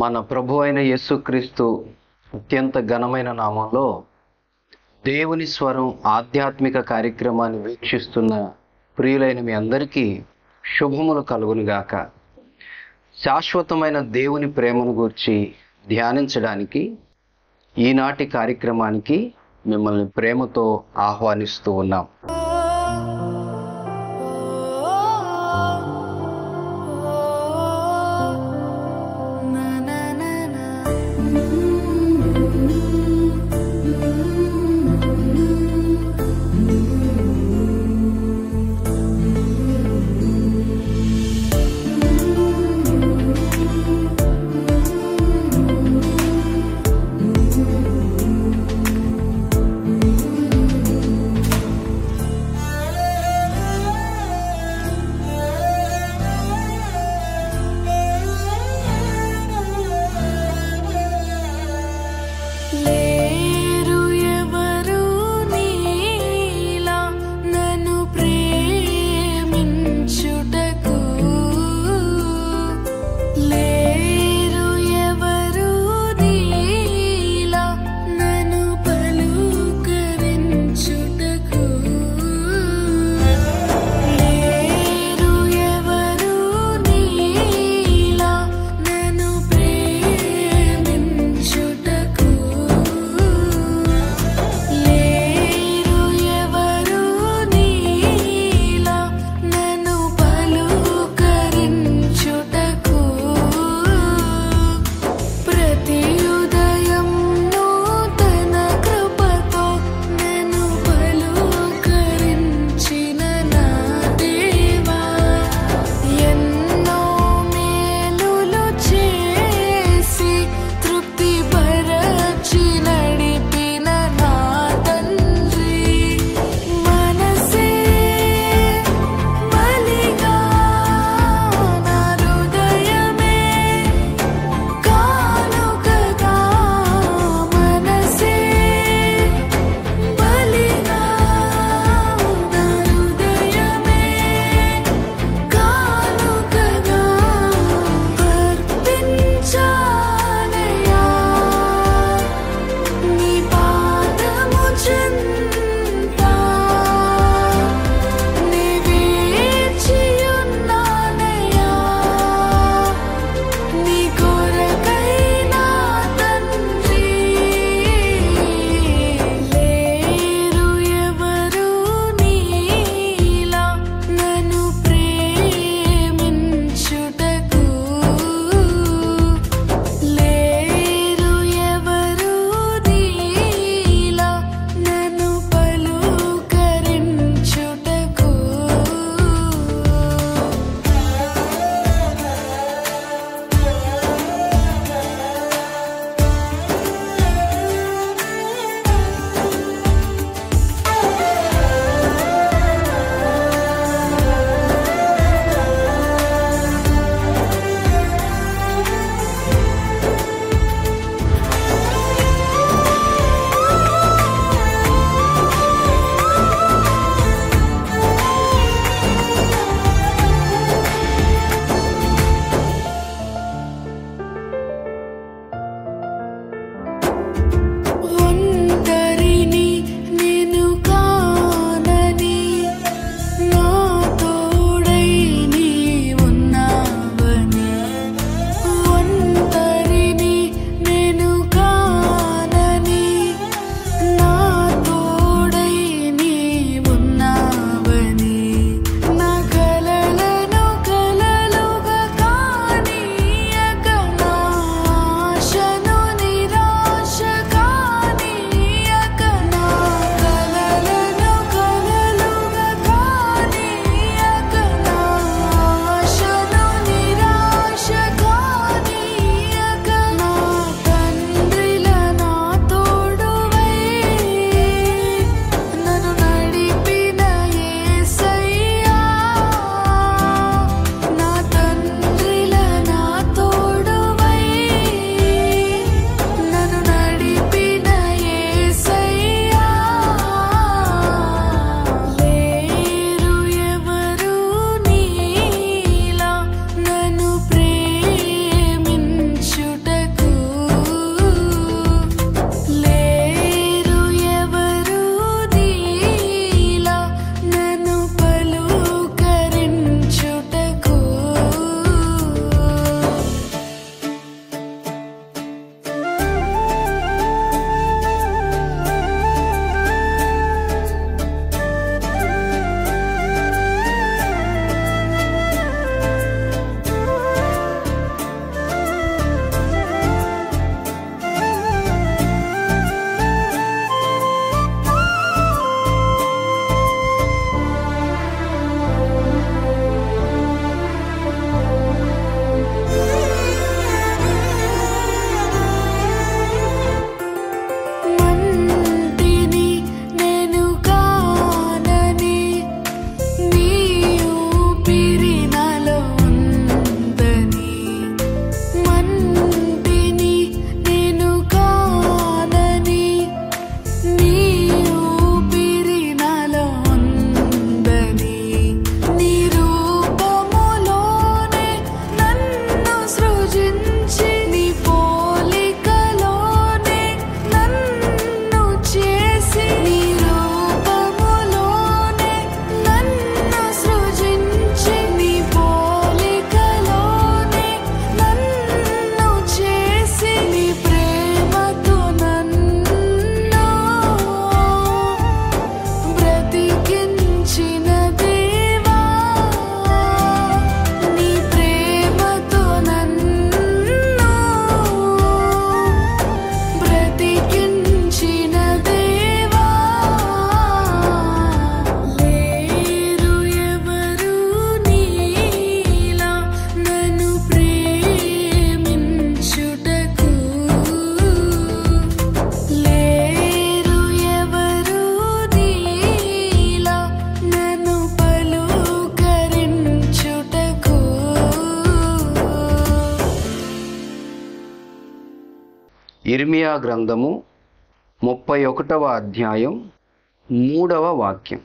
మన ప్రభు అయిన యేసుక్రీస్తు అత్యంత ఘనమైన నామంలో దేవుని స్వరం ఆధ్యాత్మిక కార్యక్రమాన్ని వీక్షిస్తున్న ప్రియులైన మీ అందరికీ శుభములు కలుగునుగాక. శాశ్వతమైన దేవుని ప్రేమను గూర్చి ధ్యానించడానికి ఈనాటి కార్యక్రమానికి మిమ్మల్ని ప్రేమతో ఆహ్వానిస్తూ ఉన్నాం. ఇర్మియా గ్రంథము 31వ అధ్యాయం 3వ వాక్యం.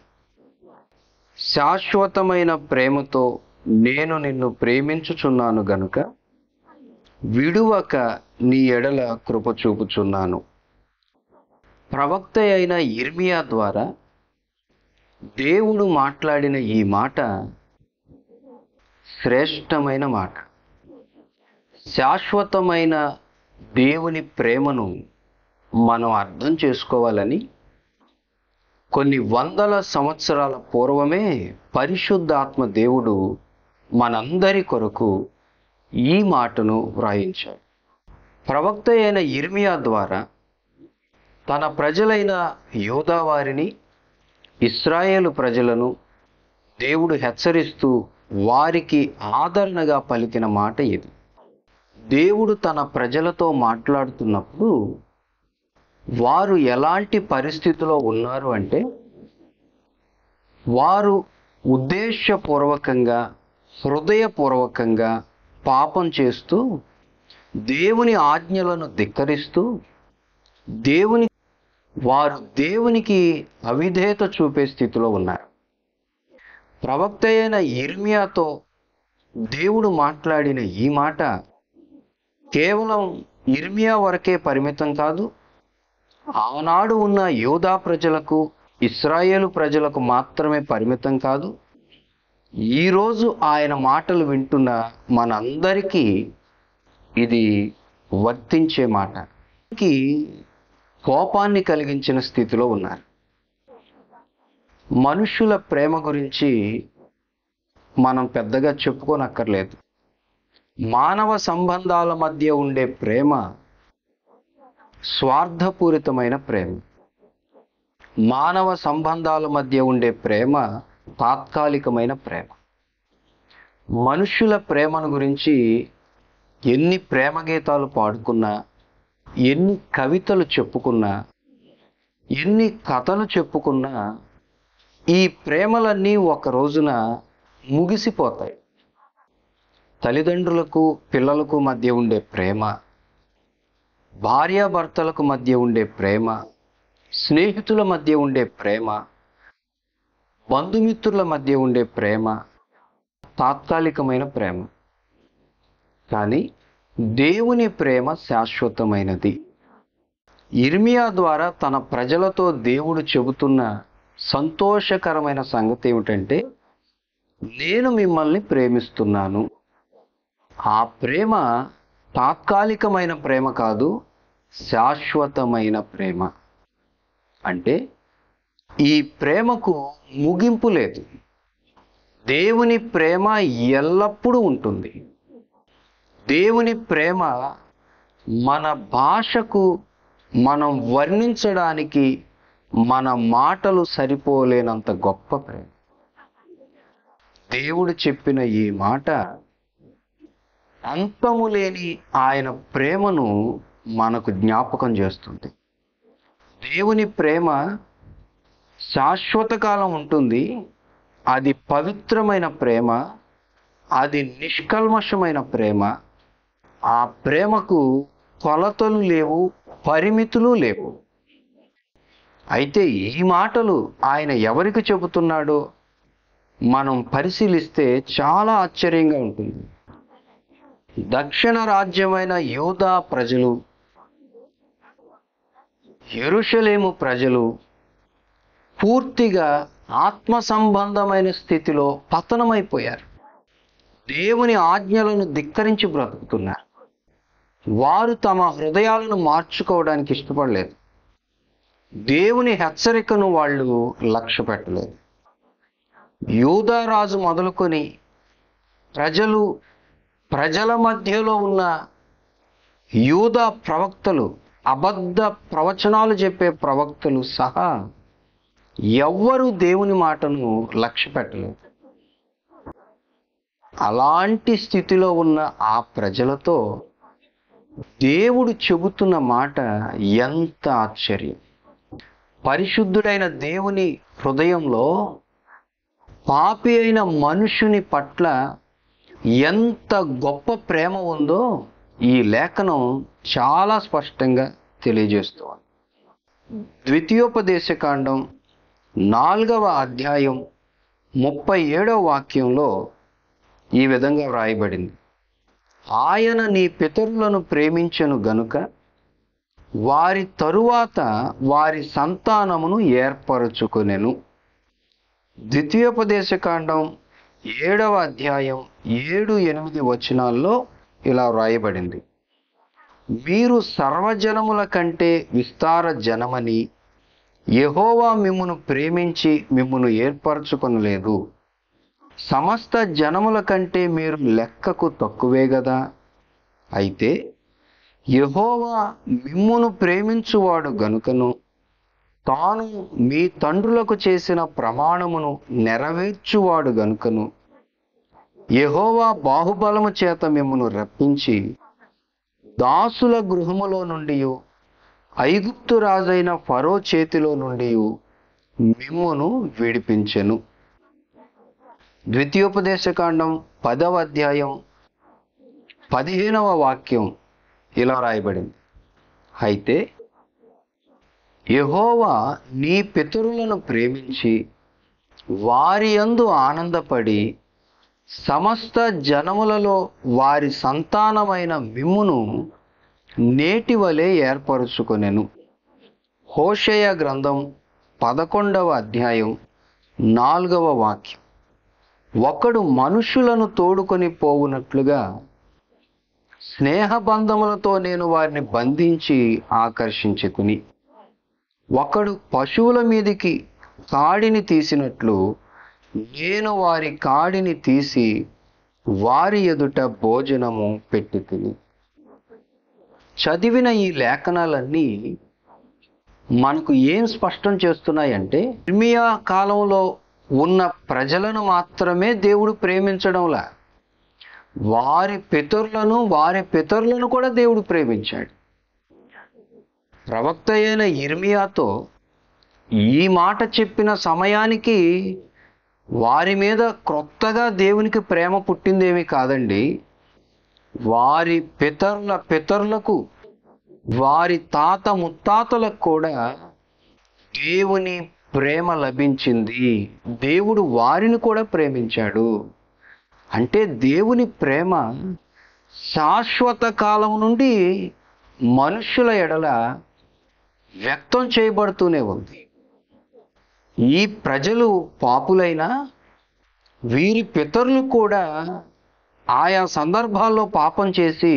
శాశ్వతమైన ప్రేమతో నేను నిన్ను ప్రేమించుచున్నాను గనుక విడువక నీ ఎడల కృప చూపుచున్నాను. ప్రవక్త అయిన ఇర్మియా ద్వారా దేవుడు మాట్లాడిన ఈ మాట శ్రేష్టమైన మాట. శాశ్వతమైన దేవుని ప్రేమను మనం అర్థం చేసుకోవాలని కొన్ని వందల సంవత్సరాల పూర్వమే పరిశుద్ధాత్మ దేవుడు మనందరి కొరకు ఈ మాటను వ్రాయించాడు. ప్రవక్త అయిన ఇర్మియా ద్వారా తన ప్రజలైన యూదా వారిని, ఇశ్రాయేలు ప్రజలను దేవుడు హెచ్చరిస్తూ వారికి ఆదరణగా పలికిన మాట ఇది. దేవుడు తన ప్రజలతో మాట్లాడుతున్నప్పుడు వారు ఎలాంటి పరిస్థితిలో ఉన్నారు అంటే, వారు ఉద్దేశపూర్వకంగా, హృదయపూర్వకంగా పాపం చేస్తూ దేవుని ఆజ్ఞలను ధిక్కరిస్తూ వారు దేవునికి అవిధేయత చూపే స్థితిలో ఉన్నారు. ప్రవక్త అయిన ఇర్మియాతో దేవుడు మాట్లాడిన ఈ మాట కేవలం ఇర్మియా వరకే పరిమితం కాదు. ఆనాడు ఉన్న యూదా ప్రజలకు, ఇశ్రాయేలు ప్రజలకు మాత్రమే పరిమితం కాదు. ఈరోజు ఆయన మాటలు వింటున్న మనందరికీ ఇది వర్తించే మాట. కోపాన్ని కలిగించిన స్థితిలో ఉన్నారు. మనుషుల ప్రేమ గురించి మనం పెద్దగా చెప్పుకోనక్కర్లేదు. మానవ సంబంధాల మధ్య ఉండే ప్రేమ స్వార్థపూరితమైన ప్రేమ. మానవ సంబంధాల మధ్య ఉండే ప్రేమ తాత్కాలికమైన ప్రేమ. మనుషుల ప్రేమను గురించి ఎన్ని ప్రేమ గీతాలు పాడుకున్నా, ఎన్ని కవితలు చెప్పుకున్నా, ఎన్ని కథలు చెప్పుకున్నా ఈ ప్రేమలన్నీ ఒక రోజున ముగిసిపోతాయి. తల్లిదండ్రులకు పిల్లలకు మధ్య ఉండే ప్రేమ, భార్యాభర్తలకు మధ్య ఉండే ప్రేమ, స్నేహితుల మధ్య ఉండే ప్రేమ, బంధుమిత్రుల మధ్య ఉండే ప్రేమ తాత్కాలికమైన ప్రేమ. కానీ దేవుని ప్రేమ శాశ్వతమైనది. ఇర్మియా ద్వారా తన ప్రజలతో దేవుడు చెబుతున్న సంతోషకరమైన సంగతి ఏమిటంటే, నేను మిమ్మల్ని ప్రేమిస్తున్నాను. ఆ ప్రేమ తాత్కాలికమైన ప్రేమ కాదు, శాశ్వతమైన ప్రేమ. అంటే ఈ ప్రేమకు ముగింపు లేదు. దేవుని ప్రేమ ఎల్లప్పుడూ ఉంటుంది. దేవుని ప్రేమ మన భాషకు మనం వర్ణించడానికి మన మాటలు సరిపోలేనంత గొప్ప ప్రేమ. దేవుడు చెప్పిన ఈ మాట అంతము లేని ఆయన ప్రేమను మనకు జ్ఞాపకం చేస్తుంది. దేవుని ప్రేమ శాశ్వత కాలం ఉంటుంది. అది పవిత్రమైన ప్రేమ, అది నిష్కల్మషమైన ప్రేమ. ఆ ప్రేమకు కొలతలు లేవు, పరిమితులు లేవు. అయితే ఈ మాటలు ఆయన ఎవరికి చెబుతున్నాడో మనం పరిశీలిస్తే చాలా ఆశ్చర్యంగా ఉంటుంది. దక్షిణ రాజ్యమైన యూదా ప్రజలు, యెరూషలేము ప్రజలు పూర్తిగా ఆత్మ సంబంధమైన స్థితిలో పతనమైపోయారు. దేవుని ఆజ్ఞలను ధిక్కరించి బ్రతుకుతున్నారు. వారు తమ హృదయాలను మార్చుకోవడానికి ఇష్టపడలేదు. దేవుని హెచ్చరికను వాళ్ళు లక్ష్య పెట్టలేదు. యూదా రాజు మొదలుకొని ప్రజల మధ్యలో ఉన్న యూదా ప్రవక్తలు, అబద్ధ ప్రవచనాలు చెప్పే ప్రవక్తలు సహా ఎవ్వరూ దేవుని మాటను లక్ష్య పెట్టలేదు. అలాంటి స్థితిలో ఉన్న ఆ ప్రజలతో దేవుడు చెబుతున్న మాట ఎంత ఆశ్చర్యం. పరిశుద్ధుడైన దేవుని హృదయంలో పాపి అయిన మనుషుని పట్ల ఎంత గొప్ప ప్రేమ ఉందో ఈ లేఖనం చాలా స్పష్టంగా తెలియజేస్తుంది. ద్వితీయోపదేశకాండం 4వ అధ్యాయం 37వ వాక్యంలో ఈ విధంగా వ్రాయబడింది. ఆయన నీ పితరులను ప్రేమించెను గనుక వారి తరువాత వారి సంతానమును ఏర్పరచుకొనెను. ద్వితీయోపదేశకాండం 7వ అధ్యాయం 7-8 వచనాల్లో ఇలా వ్రాయబడింది. మీరు సర్వజనముల కంటే విస్తార జనమని యెహోవా మిమ్మును ప్రేమించి మిమ్మును ఏర్పరచుకొనలేదు. సమస్త జనముల కంటే మీరు లెక్కకు తక్కువే గదా. అయితే యెహోవా మిమ్మును ప్రేమించువాడు గనుకను తాను మీ తండ్రులకు చేసిన ప్రమాణమును నెరవేర్చువాడు గనుకను యెహోవా బాహుబలము చేత మిమ్మును రప్పించి దాసుల గృహములో నుండి ఐగుప్తు రాజైన ఫరో చేతిలో నుండి మిమ్మును విడిపించెను. ద్వితీయోపదేశకాండం 10వ అధ్యాయం 15వ వాక్యం ఇలా రాయబడింది. అయితే యెహోవా నీ పితరులను ప్రేమించి వారి యందు ఆనందపడి సమస్త జనములలో వారి సంతానమైన మిమ్మును నేటి వలె ఏర్పరచుకొనెను. హోషేయ గ్రంథం 11వ అధ్యాయం 4వ వాక్యం. ఒకడు మనుషులను తోడుకొని పోవునట్లుగా స్నేహబంధములతో నేను వారిని బంధించి ఆకర్షించుకుని, ఒకడు పశువుల మీదికి కాడిని తీసినట్లు నేను వారి కాడిని తీసి వారి ఎదుట భోజనము పెట్టుకుని. చదివిన ఈ లేఖనాలన్నీ మనకు ఏం స్పష్టం చేస్తున్నాయంటే, ఇర్మియా కాలంలో ఉన్న ప్రజలను మాత్రమే దేవుడు ప్రేమించడంలా వారి పితరులను కూడా దేవుడు ప్రేమించాడు. ప్రవక్త అయిన ఇర్మియాతో ఈ మాట చెప్పిన సమయానికి వారి మీద క్రొత్తగా దేవునికి ప్రేమ పుట్టిందేమీ కాదండి. వారి పితరులకు వారి తాత ముత్తాతలకు కూడా దేవుని ప్రేమ లభించింది. దేవుడు వారిని కూడా ప్రేమించాడు. అంటే దేవుని ప్రేమ శాశ్వత కాలం నుండి మనుష్యుల ఎడల వ్యక్తం చేయబడుతూనే ఉంది. ఈ ప్రజలు పాపులైనా వీరి పితరులు కూడా ఆయా సందర్భాల్లో పాపం చేసి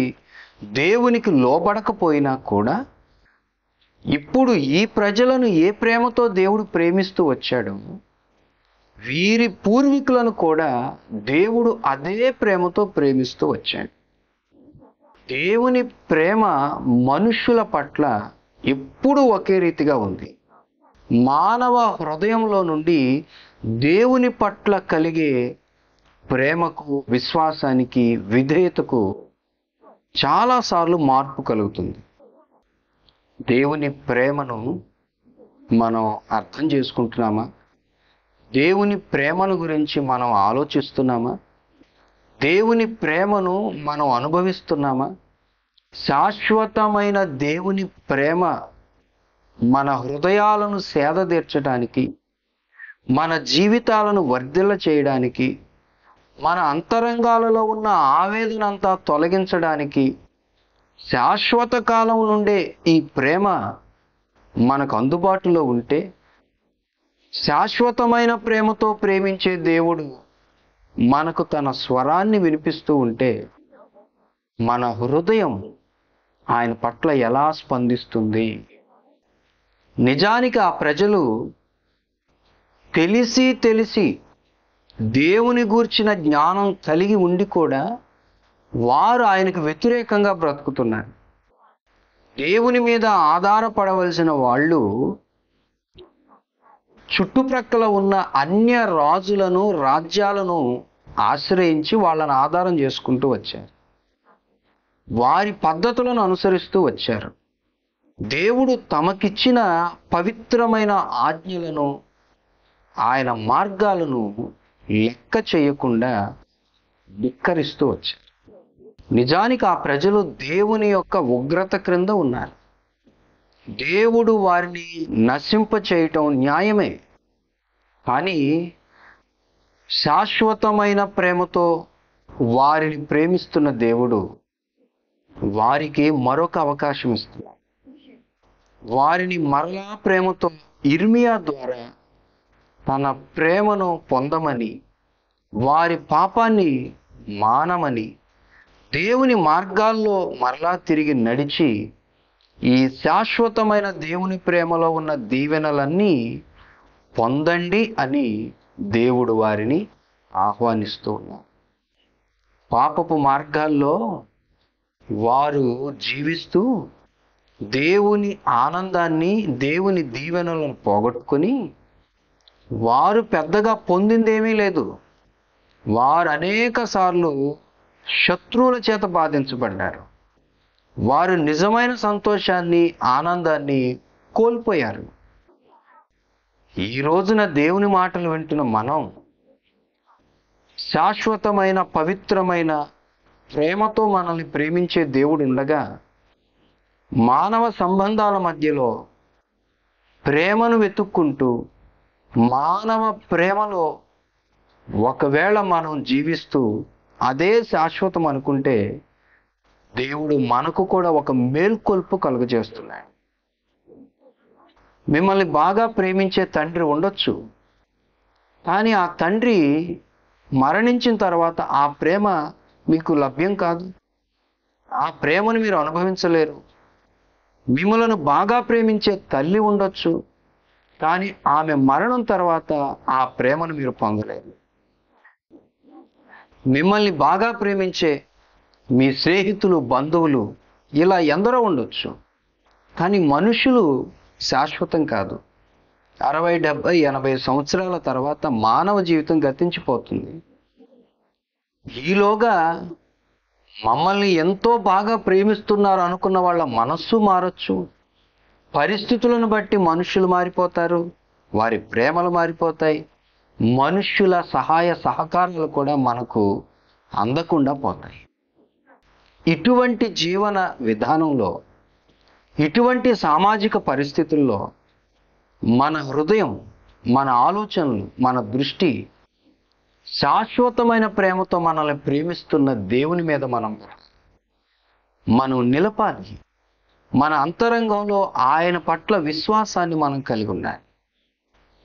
దేవునికి లోబడకపోయినా కూడా ఇప్పుడు ఈ ప్రజలను ఏ ప్రేమతో దేవుడు ప్రేమిస్తూ వచ్చాడు, వీరి పూర్వీకులను కూడా దేవుడు అదే ప్రేమతో ప్రేమిస్తూ వచ్చాడు. దేవుని ప్రేమ మనుష్యుల పట్ల ఎప్పుడూ ఒకే రీతిగా ఉంది. మానవ హృదయంలో నుండి దేవుని పట్ల కలిగే ప్రేమకు, విశ్వాసానికి, విధేయతకు చాలాసార్లు మార్పు కలుగుతుంది. దేవుని ప్రేమను మనం అర్థం చేసుకుంటున్నామా? దేవుని ప్రేమను గురించి మనం ఆలోచిస్తున్నామా? దేవుని ప్రేమను మనం అనుభవిస్తున్నామా? శాశ్వతమైన దేవుని ప్రేమ మన హృదయాలను సేదతీర్చడానికి, మన జీవితాలను వర్ధిల్ల చేయడానికి, మన అంతరంగాలలో ఉన్న ఆవేదనంతా తొలగించడానికి, శాశ్వత కాలం నుండే ఈ ప్రేమ మనకు అందుబాటులో ఉంటే, శాశ్వతమైన ప్రేమతో ప్రేమించే దేవుడు మనకు తన స్వరాన్ని వినిపిస్తూ ఉంటే మన హృదయం ఆయన పట్ల ఎలా స్పందిస్తుంది? నిజానికి ఆ ప్రజలు తెలిసి దేవుని గూర్చిన జ్ఞానం కలిగి ఉండి కూడా వారు ఆయనకు వ్యతిరేకంగా బ్రతుకుతున్నారు. దేవుని మీద ఆధారపడవలసిన వాళ్ళు చుట్టుప్రక్కల ఉన్న అన్య రాజులను, రాజ్యాలను ఆశ్రయించి వాళ్ళని ఆధారం చేసుకుంటూ వచ్చారు. వారి పద్ధతులను అనుసరిస్తూ వచ్చారు. దేవుడు తమకిచ్చిన పవిత్రమైన ఆజ్ఞలను, ఆయన మార్గాలను లెక్క చేయకుండా ధిక్కరిస్తూ వచ్చారు. నిజానికి ఆ ప్రజలు దేవుని యొక్క ఉగ్రత క్రింద ఉన్నారు. దేవుడు వారిని నశింప చేయటం న్యాయమే. కానీ శాశ్వతమైన ప్రేమతో వారిని ప్రేమిస్తున్న దేవుడు వారికి మరొక అవకాశం ఇస్తున్నారు. వారిని మరలా ప్రేమతో ఇర్మియా ద్వారా తన ప్రేమను పొందమని, వారి పాపాన్ని మానమని, దేవుని మార్గాల్లో మరలా తిరిగి నడిచి ఈ శాశ్వతమైన దేవుని ప్రేమలో ఉన్న దీవెనలన్నీ పొందండి అని దేవుడు వారిని ఆహ్వానిస్తూ ఉన్నారు. పాపపు మార్గాల్లో వారు జీవిస్తూ దేవుని ఆనందాన్ని, దేవుని దీవెనలను పోగొట్టుకొని వారు పెద్దగా పొందిందేమీ లేదు. వారు అనేక సార్లు శత్రువుల చేత బాధించబడ్డారు. వారు నిజమైన సంతోషాన్ని, ఆనందాన్ని కోల్పోయారు. ఈ రోజున దేవుని మాటలు వింటున్న మనం శాశ్వతమైన పవిత్రమైన ప్రేమతో మనల్ని ప్రేమించే దేవుడు ఉండగా మానవ సంబంధాల మధ్యలో ప్రేమను వెతుక్కుంటూ మానవ ప్రేమలో ఒకవేళ మనం జీవిస్తూ అదే శాశ్వతం అనుకుంటే దేవుడు మనకు కూడా ఒక మేల్కొల్పు కలుగజేస్తున్నాడు. మిమ్మల్ని బాగా ప్రేమించే తండ్రి ఉండొచ్చు, కానీ ఆ తండ్రి మరణించిన తర్వాత ఆ ప్రేమ మీకు లభ్యం కాదు. ఆ ప్రేమను మీరు అనుభవించలేరు. మిమ్మలను బాగా ప్రేమించే తల్లి ఉండొచ్చు, కానీ ఆమె మరణం తర్వాత ఆ ప్రేమను మీరు పొందలేరు. మిమ్మల్ని బాగా ప్రేమించే మీ స్నేహితులు, బంధువులు ఇలా ఎందరో ఉండొచ్చు, కానీ మనుషులు శాశ్వతం కాదు. 60, 70, 80 సంవత్సరాల తర్వాత మానవ జీవితం గతించిపోతుంది. ఈలోగా మమ్మల్ని ఎంతో బాగా ప్రేమిస్తున్నారు అనుకున్న వాళ్ళ మనస్సు మారచ్చు. పరిస్థితులను బట్టి మనుషులు మారిపోతారు, వారి ప్రేమలు మారిపోతాయి. మనుష్యుల సహాయ సహకారాలు కూడా మనకు అందకుండా పోతాయి. ఇటువంటి జీవన విధానంలో, ఇటువంటి సామాజిక పరిస్థితుల్లో మన హృదయం, మన ఆలోచనలు, మన దృష్టి శాశ్వతమైన ప్రేమతో మనల్ని ప్రేమిస్తున్న దేవుని మీద మనం నిలపాలి. మన అంతరంగంలో ఆయన పట్ల విశ్వాసాన్ని మనం కలిగి ఉండాలి.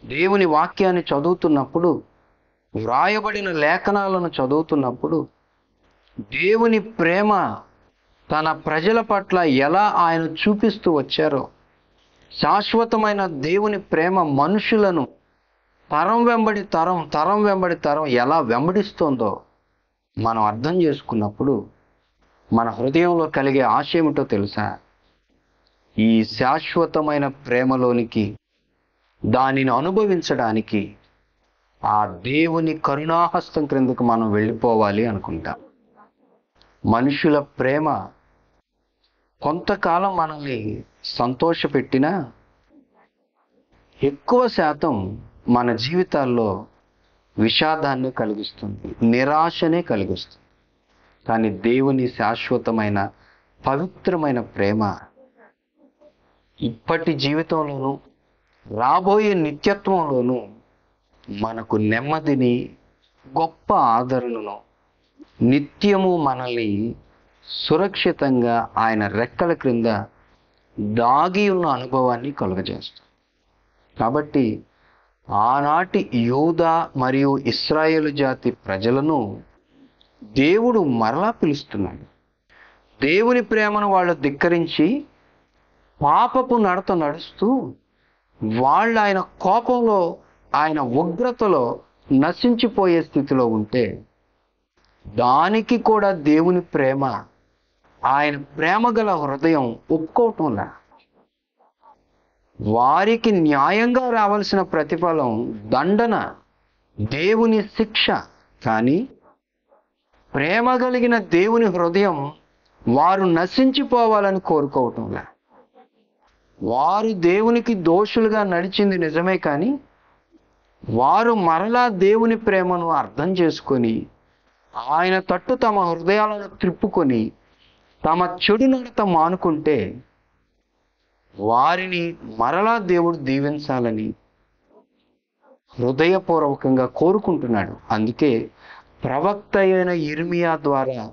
దేవుని వాక్యాన్ని చదువుతున్నప్పుడు, వ్రాయబడిన లేఖనాలను చదువుతున్నప్పుడు దేవుని ప్రేమ తన ప్రజల పట్ల ఎలా ఆయన చూపిస్తూ వచ్చారో, శాశ్వతమైన దేవుని ప్రేమ మనుషులను తరం వెంబడి తరం, తరం వెంబడి తరం ఎలా వెంబడిస్తోందో మనం అర్థం చేసుకున్నప్పుడు మన హృదయంలో కలిగే ఆశ ఏమిటో తెలుసా? ఈ శాశ్వతమైన ప్రేమలోనికి, దానిని అనుభవించడానికి ఆ దేవుని కరుణాహస్తం క్రిందకు మనం వెళ్ళిపోవాలి అనుకుంటాం. మనుషుల ప్రేమ కొంతకాలం మనల్ని సంతోషపెట్టినా ఎక్కువ శాతం మన జీవితాల్లో విషాదాన్ని కలిగిస్తుంది, నిరాశనే కలిగిస్తుంది. కానీ దేవుని శాశ్వతమైన పవిత్రమైన ప్రేమ ఇప్పటి జీవితంలోనూ రాబోయే నిత్యత్వంలోనూ మనకు నెమ్మదిని, గొప్ప ఆదరణను, నిత్యము మనల్ని సురక్షితంగా ఆయన రెక్కల క్రింద దాగి ఉన్న అనుభవాన్ని కలుగజేస్తుంది. కాబట్టి ఆనాటి యూదా మరియు ఇశ్రాయేలు జాతి ప్రజలను దేవుడు మరలా పిలుస్తున్నాడు. దేవుని ప్రేమను వాళ్ళు ధిక్కరించి పాపపు నడత నడుస్తూ వాళ్ళు ఆయన కోపంలో, ఆయన ఉగ్రతలో నశించిపోయే స్థితిలో ఉంటే దానికి కూడా దేవుని ప్రేమ, ఆయన ప్రేమ గల హృదయం ఒప్పుకోవటంలా. వారికి న్యాయంగా రావాల్సిన ప్రతిఫలం దండన, దేవుని శిక్ష. కానీ ప్రేమ కలిగిన దేవుని హృదయం వారు నశించిపోవాలని కోరుకోవటంలా. వారు దేవునికి దోషులుగా నడిచింది నిజమే, కానీ వారు మరలా దేవుని ప్రేమను అర్థం చేసుకొని ఆయన తట్టు తమ హృదయాలను త్రిప్పుకొని తమ చెడు నడత మానుకుంటే వారిని మరలా దేవుడు దీవించాలని హృదయపూర్వకంగా కోరుకుంటున్నాడు. అందుకే ప్రవక్త అయిన యిర్మీయా ద్వారా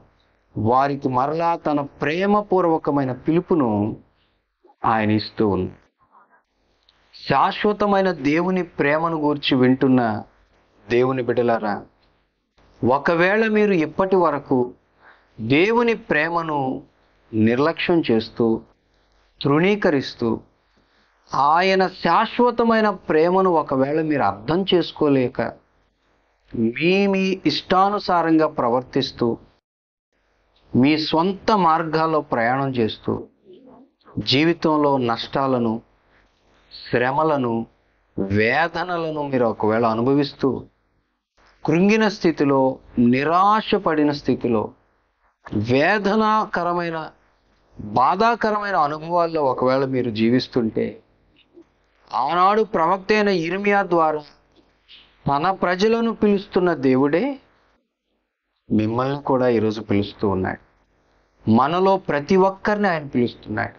వారికి మరలా తన ప్రేమపూర్వకమైన పిలుపును ఆయన ఇస్తూ ఉన్నాడు. శాశ్వతమైన దేవుని ప్రేమను గూర్చి వింటున్న దేవుని బిడ్డలారా, ఒకవేళ మీరు ఇప్పటి వరకు దేవుని ప్రేమను నిర్లక్ష్యం చేస్తూ తృణీకరిస్తూ ఆయన శాశ్వతమైన ప్రేమను ఒకవేళ మీరు అర్థం చేసుకోలేక మీ ఇష్టానుసారంగా ప్రవర్తిస్తూ మీ సొంత మార్గాల్లో ప్రయాణం చేస్తూ జీవితంలో నష్టాలను, శ్రమలను, వేదనలను మీరు ఒకవేళ అనుభవిస్తూ కృంగిన స్థితిలో, నిరాశపడిన స్థితిలో, వేదనాకరమైన బాధాకరమైన అనుభవాల్లో ఒకవేళ మీరు జీవిస్తుంటే, ఆనాడు ప్రవక్త అయిన యిర్మీయా ద్వారా తన ప్రజలను పిలుస్తున్న దేవుడే మిమ్మల్ని కూడా ఈరోజు పిలుస్తూ ఉన్నాడు. మనలో ప్రతి ఒక్కరిని ఆయన పిలుస్తున్నాడు.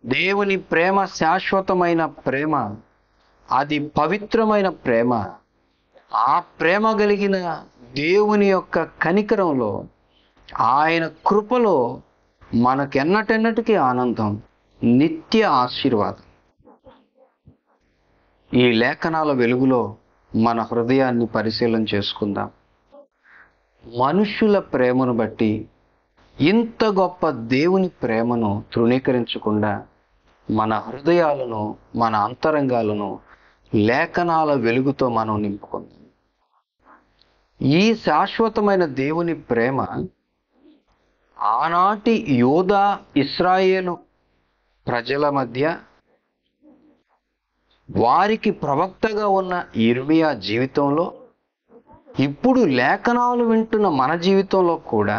దేవుని ప్రేమ శాశ్వతమైన ప్రేమ, అది పవిత్రమైన ప్రేమ. ఆ ప్రేమ కలిగిన దేవుని యొక్క కనికరంలో, ఆయన కృపలో మనకెన్నటెన్నటికీ ఆనందం, నిత్య ఆశీర్వాదం. ఈ లేఖనాల వెలుగులో మన హృదయాన్ని పరిశీలన చేసుకుందాం. మనుషుల ప్రేమను బట్టి ఇంత గొప్ప దేవుని ప్రేమను తృణీకరించకుండా మన హృదయాలను, మన అంతరంగాలను లేఖనాల వెలుగుతో మనం నింపుకుందాం. ఈ శాశ్వతమైన దేవుని ప్రేమ ఆనాటి యూదా, ఇశ్రాయేలు ప్రజల మధ్య వారికి ప్రవక్తగా ఉన్న యిర్మీయా జీవితంలో, ఇప్పుడు లేఖనాలు వింటున్న మన జీవితంలో కూడా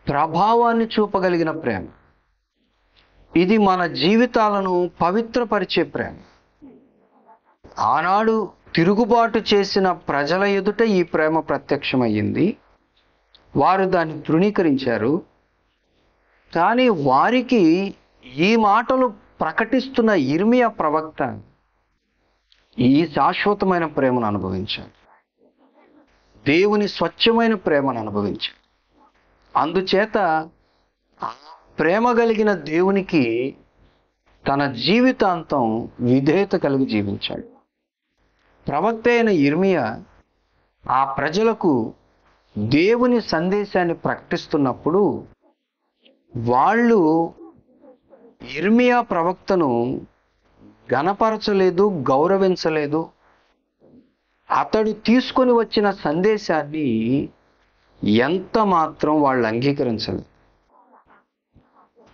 ప్రభావాన్ని చూపగలిగిన ప్రేమ. ఇది మన జీవితాలను పవిత్రపరిచే ప్రేమ. ఆనాడు తిరుగుబాటు చేసిన ప్రజల ఎదుట ఈ ప్రేమ ప్రత్యక్షమయ్యింది. వారు దాన్ని తృణీకరించారు. కానీ వారికి ఈ మాటలు ప్రకటిస్తున్న యిర్మీయా ప్రవక్త ఈ శాశ్వతమైన ప్రేమను అనుభవించాడు. దేవుని స్వచ్ఛమైన ప్రేమను అనుభవించాడు. అందుచేత ఆ ప్రేమ కలిగిన దేవునికి తన జీవితాంతం విధేయత కలిగి జీవించాడు. ప్రవక్త అయిన యిర్మీయా ఆ ప్రజలకు దేవుని సందేశాన్ని ప్రకటిస్తున్నప్పుడు వాళ్ళు యిర్మీయా ప్రవక్తను ఘనపరచలేదు, గౌరవించలేదు. అతడు తీసుకొని వచ్చిన సందేశాన్ని ఎంత మాత్రం వాళ్ళు అంగీకరించలేదు.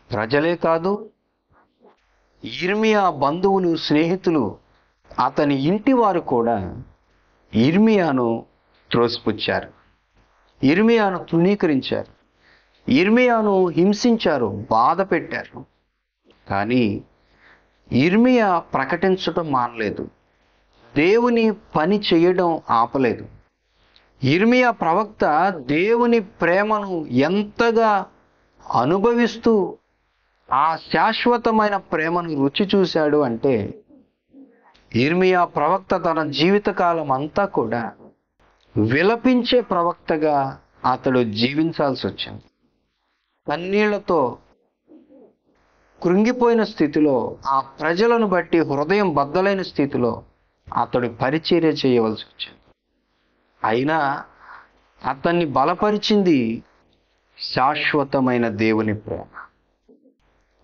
ప్రజలే కాదు, యిర్మీయా బంధువులు, స్నేహితులు, అతని ఇంటి వారు కూడా యిర్మీయాను త్రోసిపుచ్చారు, యిర్మీయాను తృణీకరించారు, యిర్మీయాను హింసించారు, బాధ పెట్టారు. కానీ యిర్మీయా ప్రకటించడం మానలేదు, దేవుని పని చేయడం ఆపలేదు. యిర్మీయా ప్రవక్త దేవుని ప్రేమను ఎంతగా అనుభవిస్తూ ఆ శాశ్వతమైన ప్రేమను రుచి చూశాడు అంటే, యిర్మీయా ప్రవక్త తన జీవితకాలం అంతా కూడా విలపించే ప్రవక్తగా అతడు జీవించాల్సి వచ్చింది. కన్నీళ్లతో కృంగిపోయిన స్థితిలో, ఆ ప్రజలను బట్టి హృదయం బద్దలైన స్థితిలో అతడు పరిచర్య చేయవలసి వచ్చింది. అయినా అతన్ని బలపరిచింది శాశ్వతమైన దేవుని ప్రేమ.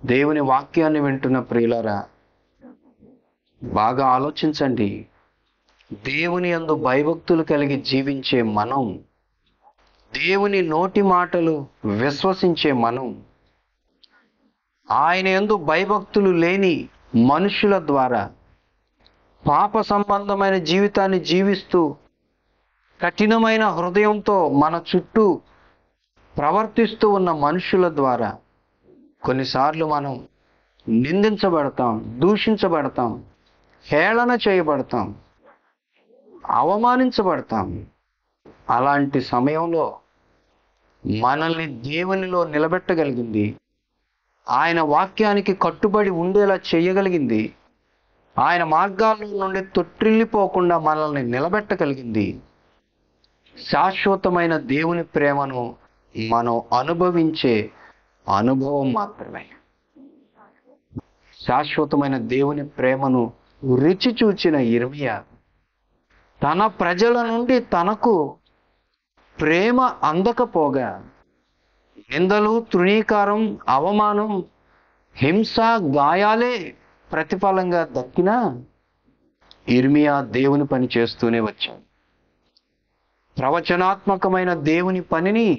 దేవుని వాక్యాన్ని వింటున్న ప్రియులారా, బాగా ఆలోచించండి. దేవుని యందు భయభక్తులు కలిగి జీవించే మనం, దేవుని నోటి మాటలు విశ్వసించే మనం, ఆయన యందు భయభక్తులు లేని మనుషుల ద్వారా పాప సంబంధమైన జీవితాన్ని జీవిస్తూ కఠినమైన హృదయంతో మన చుట్టూ ప్రవర్తిస్తూ ఉన్న మనుషుల ద్వారా కొన్నిసార్లు మనం నిందించబడతాం, దూషించబడతాం, హేళన చేయబడతాం, అవమానించబడతాం. అలాంటి సమయంలో మనల్ని దేవునిలో నిలబెట్టగలిగింది, ఆయన వాక్యానికి కట్టుబడి ఉండేలా చేయగలిగింది, ఆయన మార్గాల్లో నుండి తొట్టిల్లిపోకుండా మనల్ని నిలబెట్టగలిగింది శాశ్వతమైన దేవుని ప్రేమను మనం అనుభవించే అనుభవం మాత్రమే. శాశ్వతమైన దేవుని ప్రేమను రుచి చూచిన యిర్మీయా తన ప్రజల నుండి తనకు ప్రేమ అందకపోగా నిందలు, తృణీకారం, అవమానం, హింస, గాయాలే ప్రతిఫలంగా దక్కినా యిర్మీయా దేవుని పని చేస్తూనే వచ్చాడు. ప్రవచనాత్మకమైన దేవుని పనిని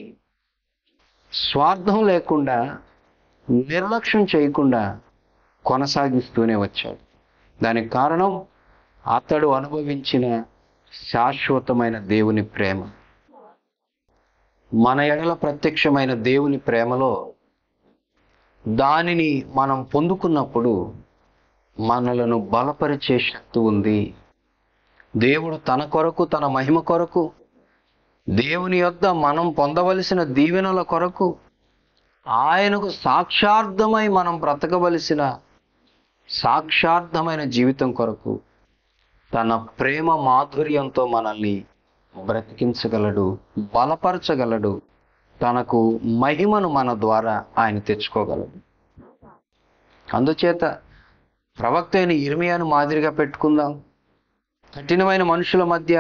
స్వార్థం లేకుండా, నిర్లక్ష్యం చేయకుండా కొనసాగిస్తూనే వచ్చాడు. దానికి కారణం అతడు అనుభవించిన శాశ్వతమైన దేవుని ప్రేమ. మన ఎడల ప్రత్యక్షమైన దేవుని ప్రేమలో దానిని మనం పొందుకున్నప్పుడు మనలను బలపరిచే శక్తి ఉంది. దేవుడు తన కొరకు, తన మహిమ కొరకు, దేవుని యొద్ద మనం పొందవలసిన దీవెనల కొరకు, ఆయనకు సాక్షార్థమై మనం బ్రతకవలసిన సాక్షార్థమైన జీవితం కొరకు తన ప్రేమ మాధుర్యంతో మనల్ని బ్రతికించగలడు, బలపరచగలడు. తనకు మహిమను మన ద్వారా ఆయన తెచ్చుకోగలడు. అందుచేత ప్రవక్త అయిన యిర్మీయాను మాదిరిగా పెట్టుకుందాం. కఠినమైన మనుషుల మధ్య,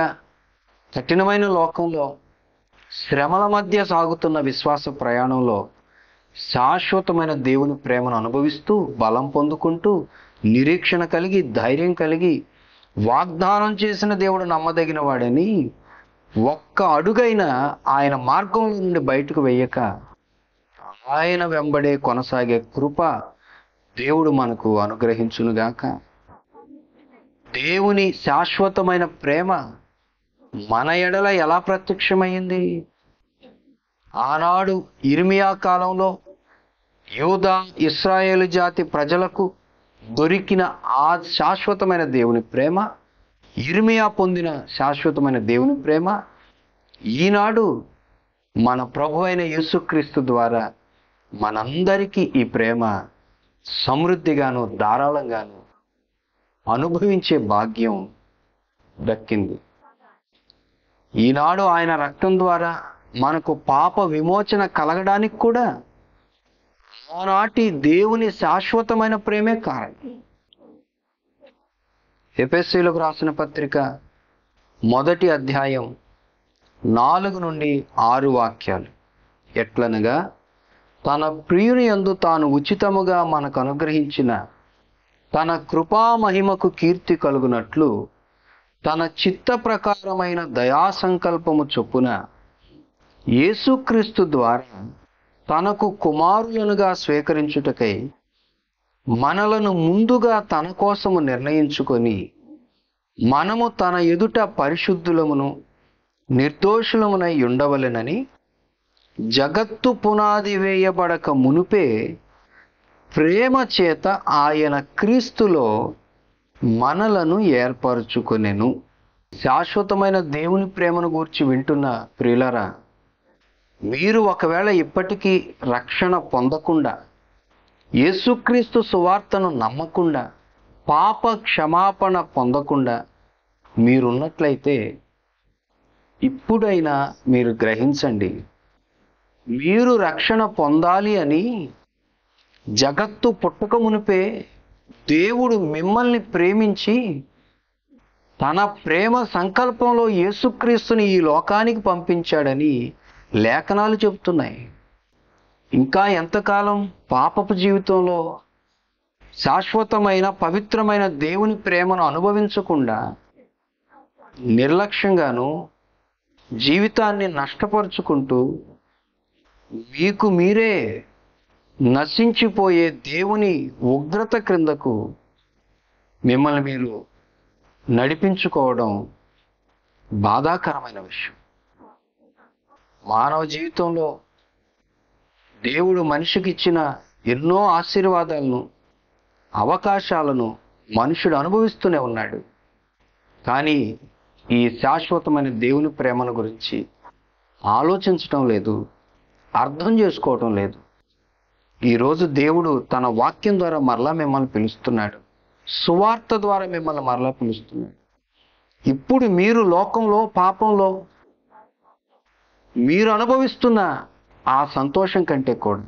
కఠినమైన లోకంలో, శ్రమల మధ్య సాగుతున్న విశ్వాస ప్రయాణంలో శాశ్వతమైన దేవుని ప్రేమను అనుభవిస్తూ, బలం పొందుకుంటూ, నిరీక్షణ కలిగి, ధైర్యం కలిగి, వాగ్దానం చేసిన దేవుడు నమ్మదగిన వాడని ఒక్క అడుగైనా ఆయన మార్గంలో నుండి బయటకు వెయ్యక ఆయన వెంబడే కొనసాగే కృప దేవుడు మనకు అనుగ్రహించునుగాక. దేవుని శాశ్వతమైన ప్రేమ మన ఎడల ఎలా ప్రత్యక్షమైంది? ఆనాడు యిర్మీయా కాలంలో యూదా, ఇశ్రాయేలు జాతి ప్రజలకు దొరికిన ఆ శాశ్వతమైన దేవుని ప్రేమ, యిర్మీయా పొందిన శాశ్వతమైన దేవుని ప్రేమ ఈనాడు మన ప్రభు అయిన యేసుక్రీస్తు ద్వారా మనందరికీ ఈ ప్రేమ సమృద్ధిగాను, ధారాళంగాను అనుభవించే భాగ్యం దక్కింది. ఈనాడు ఆయన రక్తం ద్వారా మనకు పాప విమోచన కలగడానికి కూడా ఆనాటి దేవుని శాశ్వతమైన ప్రేమే కారణం. ఎఫెసీయులకు రాసిన పత్రిక 1వ అధ్యాయం 4 నుండి 6 వాక్యాలు. ఎట్లనగా తన ప్రియుని యందు తాను ఉచితముగా మనకు అనుగ్రహించిన తన కృపా మహిమకు కీర్తి కలుగునట్లు తన చిత్త ప్రకారమైన దయా సంకల్పము చొప్పున యేసుక్రీస్తు ద్వారా తనకు కుమారులనుగా స్వీకరించుటకై మనలను ముందుగా తన కోసము నిర్ణయించుకొని మనము తన ఎదుట పరిశుద్ధులమును నిర్దోషులమునై ఉండవలెనని జగత్తు పునాది వేయబడక మునుపే ప్రేమ చేత ఆయన క్రీస్తులో మనలను ఏర్పరచుకొనెను. శాశ్వతమైన దేవుని ప్రేమను గూర్చి వింటున్న ప్రియులరా, మీరు ఒకవేళ ఇప్పటికీ రక్షణ పొందకుండా, యేసుక్రీస్తు సువార్తను నమ్మకుండా, పాప క్షమాపణ పొందకుండా మీరున్నట్లయితే ఇప్పుడైనా మీరు గ్రహించండి. మీరు రక్షణ పొందాలి అని జగత్తు పుట్టక మునిపే దేవుడు మిమ్మల్ని ప్రేమించి తన ప్రేమ సంకల్పంలో యేసుక్రీస్తుని ఈ లోకానికి పంపించాడని లేఖనాలు చెబుతున్నాయి. ఇంకా ఎంతకాలం పాపపు జీవితంలో శాశ్వతమైన పవిత్రమైన దేవుని ప్రేమను అనుభవించకుండా నిర్లక్ష్యంగాను జీవితాన్ని నష్టపరుచుకుంటూ మీకు మీరే నశించిపోయే దేవుని ఉగ్రత క్రిందకు మిమ్మల్ని మీరు నడిపించుకోవడం బాధాకరమైన విషయం. మానవ జీవితంలో దేవుడు మనిషికి ఇచ్చిన ఎన్నో ఆశీర్వాదాలను, అవకాశాలను మనుషుడు అనుభవిస్తూనే ఉన్నాడు. కానీ ఈ శాశ్వతమైన దేవుని ప్రేమను గురించి ఆలోచించటం లేదు, అర్థం చేసుకోవటం లేదు. ఈరోజు దేవుడు తన వాక్యం ద్వారా మరలా మిమ్మల్ని పిలుస్తున్నాడు, సువార్త ద్వారా మిమ్మల్ని మరలా పిలుస్తున్నాడు. ఇప్పుడు మీరు లోకంలో, పాపంలో మీరు అనుభవిస్తున్న ఆ సంతోషం కంటే కూడా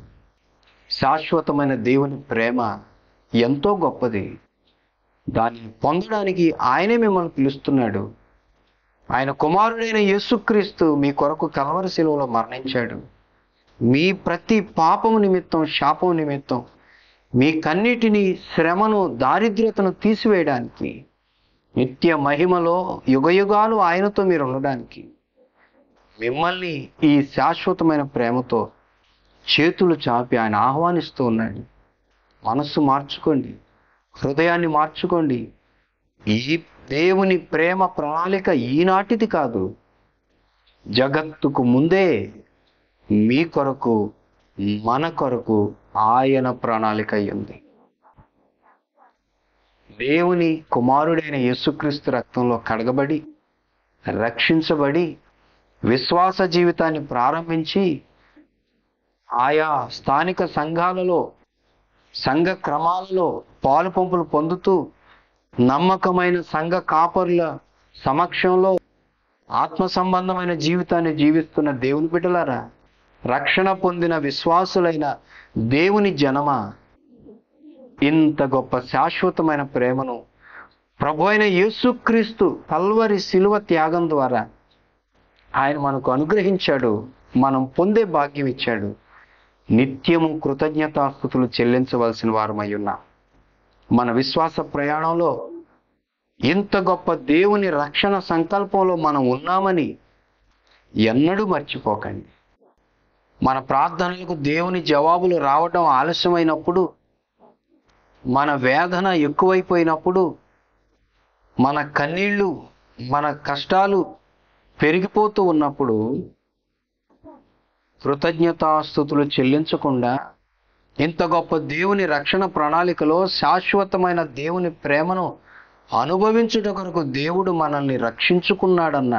శాశ్వతమైన దేవుని ప్రేమ ఎంతో గొప్పది. దాన్ని పొందడానికి ఆయనే మిమ్మల్ని పిలుస్తున్నాడు. ఆయన కుమారుడైన యేసుక్రీస్తు మీ కొరకు కల్వరి శిలువలో మరణించాడు. మీ ప్రతి పాపము నిమిత్తం, శాపం నిమిత్తం, మీ కన్నిటిని, శ్రమను, దారిద్ర్యతను తీసివేయడానికి, నిత్య మహిమలో యుగయుగాలు ఆయనతో మీరు ఉండడానికి మిమ్మల్ని ఈ శాశ్వతమైన ప్రేమతో చేతులు చాపి ఆయన ఆహ్వానిస్తూ ఉన్నాడు. మనస్సు మార్చుకోండి, హృదయాన్ని మార్చుకోండి. ఈ దేవుని ప్రేమ ప్రణాళిక ఈనాటిది కాదు, జగత్తుకు ముందే మీ కొరకు, మన కొరకు ఆయన ప్రణాళిక ఉంది. దేవుని కుమారుడైన యేసుక్రీస్తు రక్తంలో కడగబడి, రక్షించబడి, విశ్వాస జీవితాన్ని ప్రారంభించి, ఆయా స్థానిక సంఘాలలో, సంఘ క్రమాలలో పాలు పంపులు పొందుతూ, నమ్మకమైన సంఘ కాపరుల సమక్షంలో ఆత్మ సంబంధమైన జీవితాన్ని జీవిస్తున్న దేవుని బిడ్డలారా, రక్షణ పొందిన విశ్వాసులైన దేవుని జనమా, ఇంత గొప్ప శాశ్వతమైన ప్రేమను ప్రభు అయిన యేసుక్రీస్తు కల్వరి శిలువ త్యాగం ద్వారా ఆయన మనకు అనుగ్రహించాడు, మనం పొందే భాగ్యం ఇచ్చాడు. నిత్యము కృతజ్ఞతాస్తుతులు చెల్లించవలసిన వారమై ఉన్నాం. మన విశ్వాస ప్రయాణంలో ఇంత గొప్ప దేవుని రక్షణ సంకల్పంలో మనం ఉన్నామని ఎన్నడూ మర్చిపోకండి. మన ప్రార్థనలకు దేవుని జవాబులు రావడం ఆలస్యమైనప్పుడు, మన వేదన ఎక్కువైపోయినప్పుడు, మన కన్నీళ్ళు, మన కష్టాలు పెరిగిపోతూ ఉన్నప్పుడు కృతజ్ఞతాస్తుతులు చెల్లించకుండా ఇంత గొప్ప దేవుని రక్షణ ప్రణాళికలో శాశ్వతమైన దేవుని ప్రేమను అనుభవించుట కొరకు దేవుడు మనల్ని రక్షించుకున్నాడన్న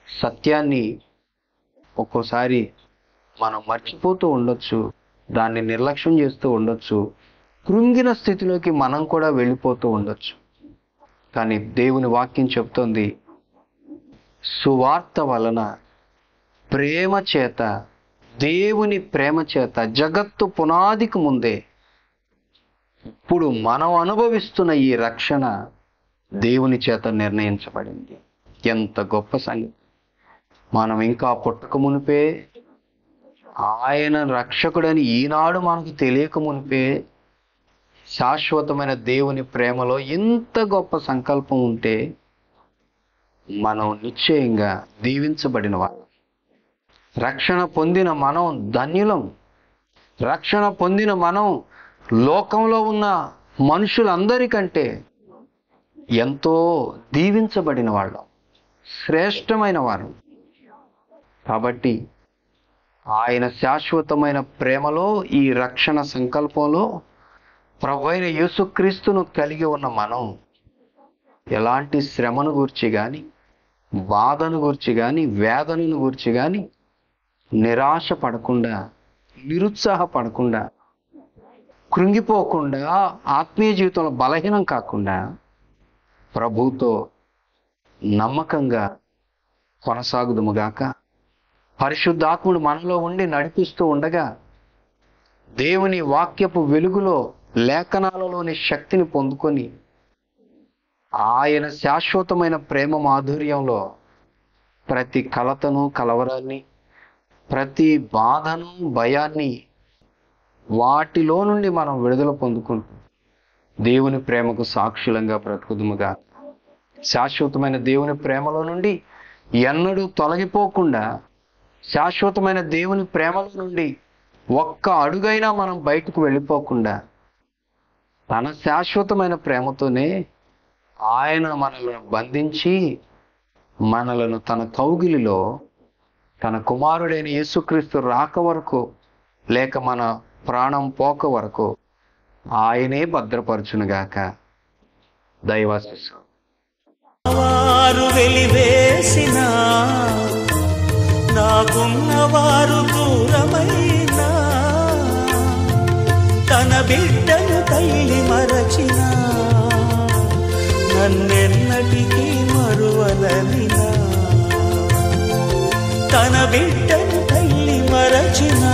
సత్యాన్ని ఒక్కోసారి మనం మర్చిపోతూ ఉండొచ్చు, దాన్ని నిర్లక్ష్యం చేస్తూ ఉండొచ్చు, కృంగిన స్థితిలోకి మనం కూడా వెళ్ళిపోతూ ఉండొచ్చు. కానీ దేవుని వాక్యం చెప్తోంది, సువార్త వలన, ప్రేమ చేత, దేవుని ప్రేమ చేత, జగత్తు పునాదికి ముందే ఇప్పుడు మనం అనుభవిస్తున్న ఈ రక్షణ దేవుని చేత నిర్ణయించబడింది. ఎంత గొప్ప సంగతి! మనం ఇంకా పుట్టక మునిపే, ఆయన రక్షకుడని ఈనాడు మనకు తెలియక మునిపే, శాశ్వతమైన దేవుని ప్రేమలో ఇంత గొప్ప సంకల్పం ఉంటే మనం నిశ్చయంగా దీవించబడిన వారు. రక్షణ పొందిన మనం ధన్యులం. రక్షణ పొందిన మనం లోకంలో ఉన్న మనుషులందరికంటే ఎంతో దీవించబడిన వాళ్ళం, శ్రేష్టమైన వారు. కాబట్టి ఆయన శాశ్వతమైన ప్రేమలో, ఈ రక్షణ సంకల్పంలో ప్రభు అయిన యేసుక్రీస్తును కలిగి ఉన్న మనం ఎలాంటి శ్రమను గూర్చి కానీ, బాధను గూర్చి కానీ, వేదనను గూర్చి కానీ నిరాశ పడకుండా, నిరుత్సాహపడకుండా, కృంగిపోకుండా, ఆత్మీయ జీవితంలో బలహీనం కాకుండా ప్రభువుతో నమ్మకంగా కొనసాగుదుముగాక. పరిశుద్ధాత్ముడు మనలో ఉండి నడిపిస్తూ ఉండగా దేవుని వాక్యపు వెలుగులో, లేఖనాలలోని శక్తిని పొందుకొని ఆయన శాశ్వతమైన ప్రేమ మాధుర్యంలో ప్రతి కలతను, కలవరాన్ని, ప్రతి బాధను, భయాన్ని, వాటిలో నుండి మనం విడుదల పొందుకుంటూ దేవుని ప్రేమకు సాక్షులంగా బ్రతుకుదుముగా. శాశ్వతమైన దేవుని ప్రేమలో నుండి ఎన్నడూ తొలగిపోకుండా, శాశ్వతమైన దేవుని ప్రేమలో నుండి ఒక్క అడుగైనా మనం బయటకు వెళ్ళిపోకుండా, తన శాశ్వతమైన ప్రేమతోనే ఆయన మనల్ని బంధించి, మనలను తన కౌగిలిలో, తన కుమారుడైన యేసుక్రీస్తు రాక వరకు, లేక మన ప్రాణం పోక వరకు ఆయనే భద్రపరచునుగాక. దైవాశీస్సులు. చేసినా, నాకున్నవారు దూరమైనా, తన బిడ్డను తల్లి మరచినా, నన్నెన్నటికీ మరువలనినా. తన బిడ్డను తల్లి మరచినా,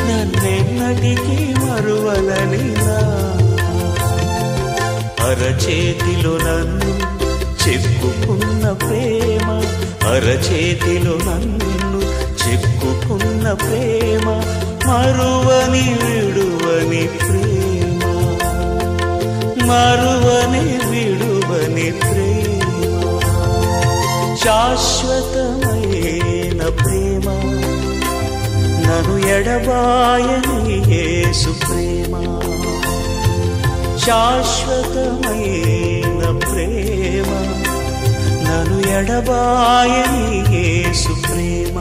నన్నెన్నటికీ మరువలనినా. అరచేతిలో నన్ను చెక్కుకున్న ప్రేమ, అరచేతిలో నన్ను చెక్కుకున్న ప్రేమ, మరువని విడువని ప్రేమ, మరువని విడువని ప్రేమ. శాశ్వతమైన ప్రేమ, నన్ను ఎడబాయని యేసు ప్రేమ. శాశ్వతమైన ప్రేమ, నన్ను ఎడబాయని యేసు ప్రేమ.